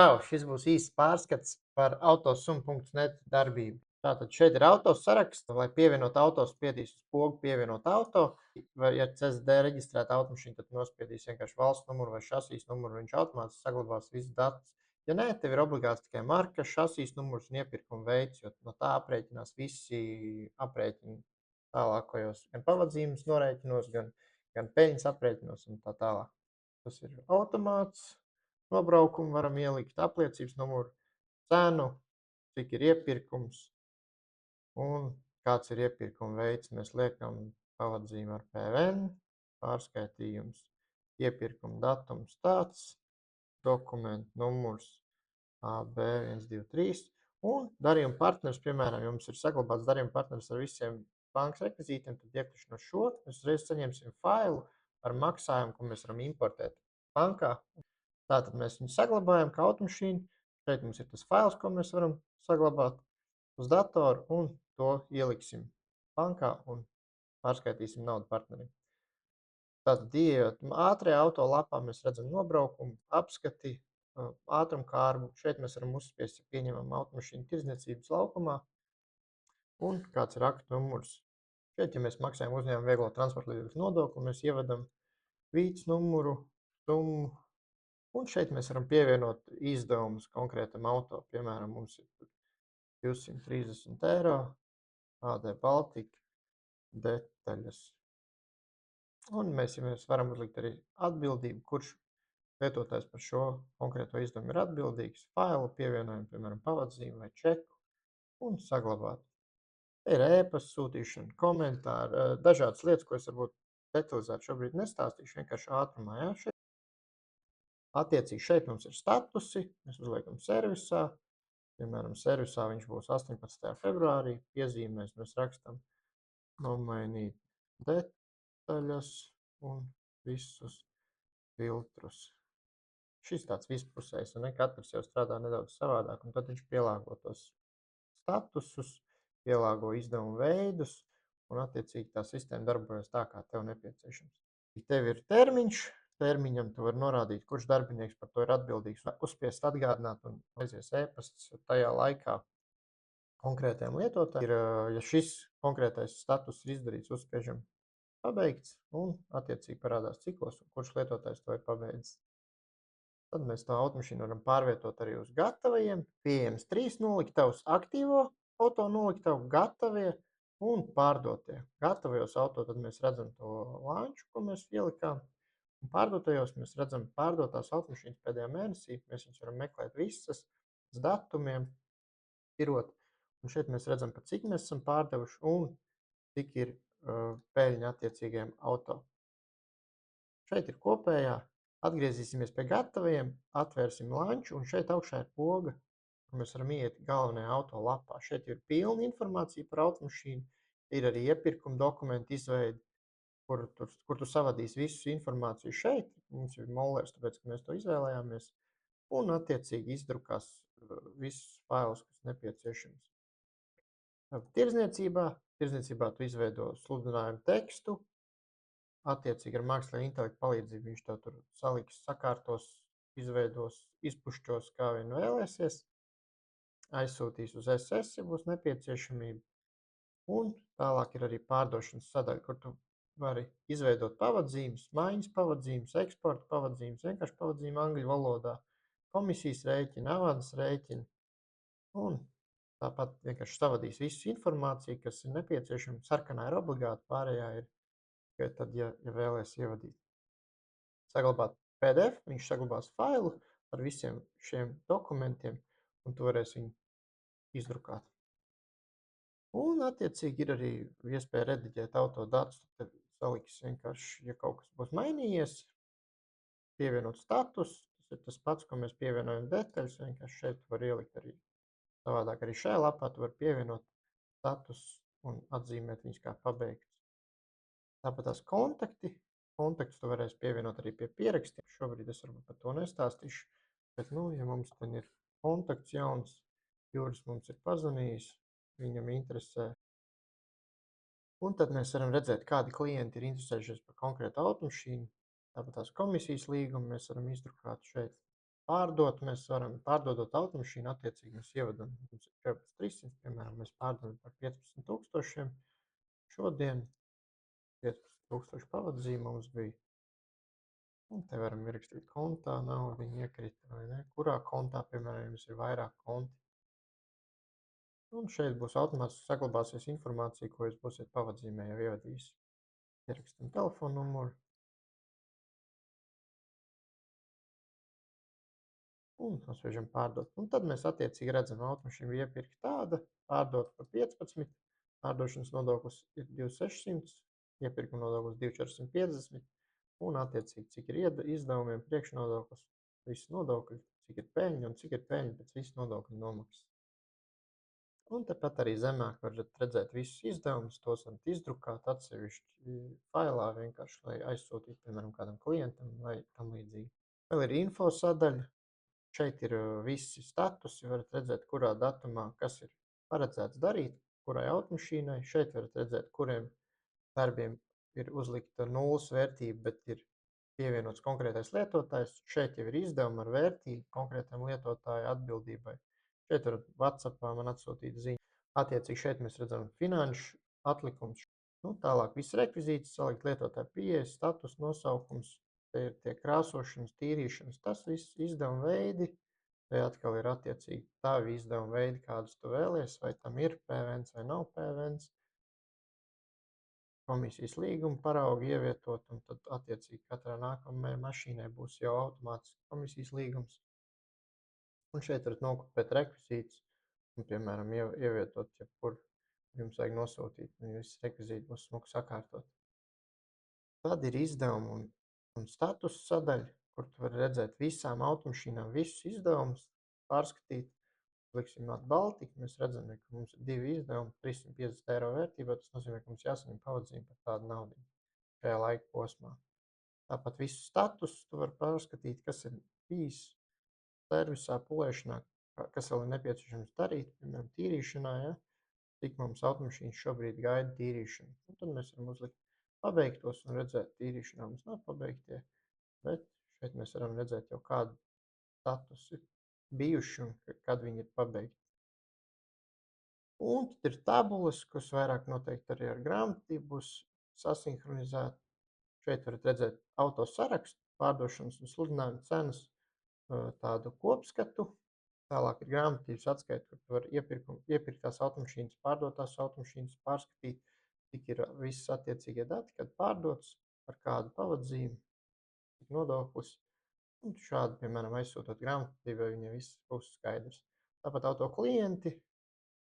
Čau, šis būs īsts pārskats par autosum.net darbību. Tātad šeit ir autos saraksts, lai pievienot auto, spiedīs uz pogu pievienot auto. Vai, ja CSD reģistrēta automašīna, tad nospiedīs vienkārši valsts numuru vai šasīs numuru, viņš automātiski saglabās visus datus. Ja nē, tev ir obligāti tikai marka, šasīs numurs un iepirkuma veids, jo no tā aprēķinās visi aprēķini tālākajos gan pavadzīmes norēķinos, gan peļņas aprēķinos un tā tālāk. Tas ir automāts. Nobraukumu varam ielikt apliecības numuru, cenu, cik ir iepirkums un kāds ir iepirkuma veids. Mēs liekam pavadzīmi ar PVN, pārskaitījums, iepirkuma datums tāds, dokumentu numurs AB123 un darījuma partners, piemēram, jums ir saglabāts darījuma partners ar visiem bankas rekvizītiem, tad iekļaušot no šo, mēs uzreiz saņemsim failu ar maksājumu, ko mēs varam importēt bankā. Tātad mēs viņu saglabājam kā automašīnu. Šeit mums ir tas fails, ko mēs varam saglabāt uz datoru, un to ieliksim bankā un pārskaitīsim naudu partnerim. Tātad, ieejot ātrajā auto lapā, mēs redzam nobraukumu, apskati, ātrumkārbu. Šeit mēs varam uzspiest, ja pieņemam automašīnu tirdzniecības laukumā, un kāds ir aktu numurs. Šeit, ja mēs maksājam uzņēmumu vieglo transporta līdzekļu nodokli, mēs ievedam vīts numuru, summu. Un šeit mēs varam pievienot izdevumus konkrētam auto. Piemēram, mums ir 230 eiro, AD Baltika, detaļas. Un mēs varam uzlikt arī atbildību, kurš lietotājs par šo konkrēto izdevumu ir atbildīgs. Failu pievienojam, piemēram, pavadzīmi vai čeku un saglabāt. Te ir ēpasta sūtīšana, komentāri, dažādas lietas, ko es varbūt detalizēt šobrīd nestāstīšu, vienkārši ātrumā. Ja? Attiecīgi šeit mums ir statusi, mēs uzliekam servisā, piemēram, servisā viņš būs 18. februārī, piezīmēs mēs rakstam nomainīt detaļas un visus filtrus. Šis tāds vispusējs, un katrs jau strādā nedaudz savādāk, un tad viņš pielāgo tos statusus, pielāgo izdevumu veidus, un attiecīgi tā sistēma darbojas tā, kā tev nepieciešams. Tev ir termiņš. Termiņam tu vari norādīt, kurš darbinieks par to ir atbildīgs, uzspiest atgādināt un aizies ēpasts tajā laikā konkrētajam lietotājam. Ja šis konkrētais status ir izdarīts, uzspiežam pabeigts un attiecīgi parādās ciklos, kurš lietotājs to ir pabeidzis. Tad mēs to automašīnu varam pārvietot arī uz gatavajiem. Pieejams 3 noliktavas, aktīvo auto noliktavu, gatavie un pārdotie. Gatavajos auto tad mēs redzam to lanču, ko mēs ielikām. Un pārdotajos mēs redzam pārdotās automašīnas pēdējā mēnesī. Mēs viņus varam meklēt visas, uz datumiem, tirot. Un šeit mēs redzam, pa cik mēs esam pārdevuši un cik ir peļņa attiecīgajiem auto. Šeit ir kopējā. Atgriezīsimies pie gataviem, atvērsim lanču, un šeit augšā ir poga, kur mēs varam iet galvenajā auto lapā. Šeit ir pilna informācija par automašīnu, ir arī iepirkuma dokumentu izveidi, kur tu savadīsi visu informāciju šeit. Mums ir mollers, tāpēc, ka mēs to izvēlējāmies. Un, attiecīgi, izdrukās visus failus, kas nepieciešams. Tirdzniecībā tu izveido sludinājumu tekstu. Attiecīgi, ar mākslīgo intelektu palīdzību viņš tev tur saliks, sakārtos, izveidos, izpušķos, kā vien vēlēsies. Aizsūtīs uz SS, ja būs nepieciešamība. Un tālāk ir arī pārdošanas sadaļa, kur tu vari izveidot pavadzīmes, maiņas pavadzīmes, eksporta pavadzīmes, vienkārši pavadzīme angļu valodā, komisijas rēķini, avans rēķini. Un tāpat vienkārši savadīs visu informāciju, kas ir nepieciešama. Sarkanā ir obligāti, pārējā ir tikai tad, ja vēlies ievadīt. Saglabāt PDF, viņš saglabās failu ar visiem šiem dokumentiem, un tu varēsi viņu izdrukāt. Un, attiecīgi, ir arī iespēja rediģēt auto datus. Tad saliks vienkārši, ja kaut kas būs mainījies, pievienot status. Tas ir tas pats, ko mēs pievienojam detaļas. Vienkārši šeit var ielikt arī savādāk. Arī šajā lapā tu var pievienot status un atzīmēt viņus kā pabeigts. Tāpat tās kontakti. Kontaktus tu varēsi pievienot arī pie pierakstiem. Šobrīd es varbūt par to nestāstīšu. Bet, ja mums ten ir kontakts jauns, Juris mums ir pazvanījis, viņam interesē. Un tad mēs varam redzēt, kādi klienti ir interesējušies par konkrētu automašīnu. Tāpat tās komisijas līgumu mēs varam izdrukāt šeit. pārdot, mēs varam pārdodot automašīnu, attiecīgi mēs ievedam, mums ir 14 300, piemēram, mēs pārdodam par 15 000. Šodien 15 000 pavadzīme mums bija. Un te varam ierakstīt kontā, nauda iekrita vai ne. Kurā kontā, piemēram, jums ir vairāk konti. Un šeit būs automātiski saglabāsies informācija, ko jūs būsiet pavadzīmē jau ievadījis. Ierakstam telefonu numuru. Un nosviežam pārdot. Un tad mēs attiecīgi redzam, automašīna bija iepirkta tāda, pārdot par 15, pārdošanas nodoklis ir 2600, iepirkuma nodoklis 2450, un attiecīgi, cik ir izdevumiem, priekšnodoklis, visi nodokļi, cik ir peļņa un cik ir peļņa pēc visu nodokļu nomaksas. Un tepat arī zemāk varat redzēt visus izdevumus, tos varat izdrukāt atsevišķi failā vienkārši, lai aizsūtītu, piemēram, kādam klientam vai tam līdzīgi. Vēl ir info sadaļa. Šeit ir visi statusi, varat redzēt, kurā datumā kas ir paredzēts darīt, kurai automašīnai. Šeit varat redzēt, kuriem darbiem ir uzlikta nulles vērtība, bet ir pievienots konkrētais lietotājs. Šeit jau ir izdevumi ar vērtību konkrētam lietotāja atbildībai. Šeit varat WhatsAppā man atsūtīt ziņu. Attiecīgi šeit mēs redzam finanšu atlikums. Tālāk viss rekvizīts, salikt lietotāju pieejas, status, nosaukums. Te ir tie krāsošanas, tīrīšanas, tas viss izdevuma veidi. Te atkal ir attiecīgi tavi izdevuma veidi, kādus tu vēlies, vai tam ir PVNs vai nav PVNs. Komisijas līguma paraugi ievietot, un tad attiecīgi katrā nākamajai mašīnai būs jau automātiski komisijas līgums. Un šeit varat nokopēt rekvizītus un, piemēram, ievietot, kur jums vajag nosūtīt, un viss rekvizīti būs smuki sakārtot. Tad ir izdevumi un status sadaļa, kur tu vari redzēt visām automašīnām visus izdevumus, pārskatīt. Liksim Baltika, mēs redzam, ka mums ir 2 izdevumi, 350 eiro vērtībā. Tas nozīmē, ka mums jāsaņem pavadzīme par tādu naudu šajā laika posmā. Tāpat visu statusu tu vari pārskatīt, kas ir bijis servisā, pulēšanā, kas vēl ir nepieciešams darīt, piemēram, tīrīšanā, ja? Cik mums automašīnas šobrīd gaida tīrīšanu. Un tad mēs varam uzlikt pabeigtos un redzēt, tīrīšanā mums nav pabeigtie, bet šeit mēs varam redzēt jau kādu statusi bijuši un kad viņi ir pabeigti. Un tad ir tabulas, kas vairāk noteikti arī ar grāmatību būs sasinhronizēti. Šeit varat redzēt auto sarakstu, pārdošanas un sludinājumu cenas, tādu kopskatu. Tālāk ir grāmatības atskaita, kur tu vari iepirktās automašīnas, pārdotās automašīnas, pārskatīt, cik ir viss attiecīgie dati, kad pārdots, par kādu pavadzīmi, cik nodoklis. Un šādi, piemēram, aizsūtot grāmatvedībai, viņiem viss būs skaidrs. Tāpat auto klienti,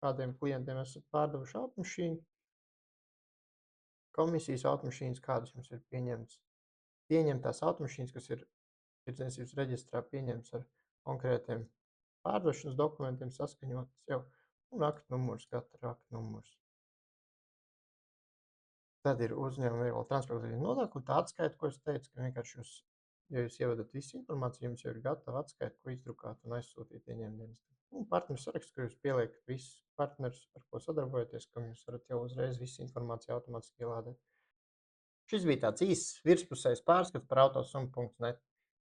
kādiem klientiem esat pārdevuši automašīnu, komisijas automašīnas, kādas jums ir pieņemtas, pieņemtās automašīnas, kas ir tirdzniecības reģistrā pieņemts ar konkrētiem pārdošanas dokumentiem saskaņotas jau, un akta numurs, katra akta numurs. Tad ir uzņēmuma viegla transporta līdzekļu nodokļu, tā atskaita, ko es teicu, ka vienkārši jūs, ja jūs ievadat visu informāciju, jums jau ir gatava atskaita, ko izdrukāt un aizsūtīt ieņēmumdienestam. Un partneru saraksts, kur jūs pieliekat visus partnerus, ar ko sadarbojaties, kam jūs varat jau uzreiz visu informāciju automātiski ielādēt. Šis bija tāds īsts virspusējs pārskats par autosum.net.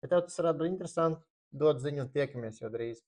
Ja tev tas varētu būt interesanti, dod ziņu un tiekamies jau drīz.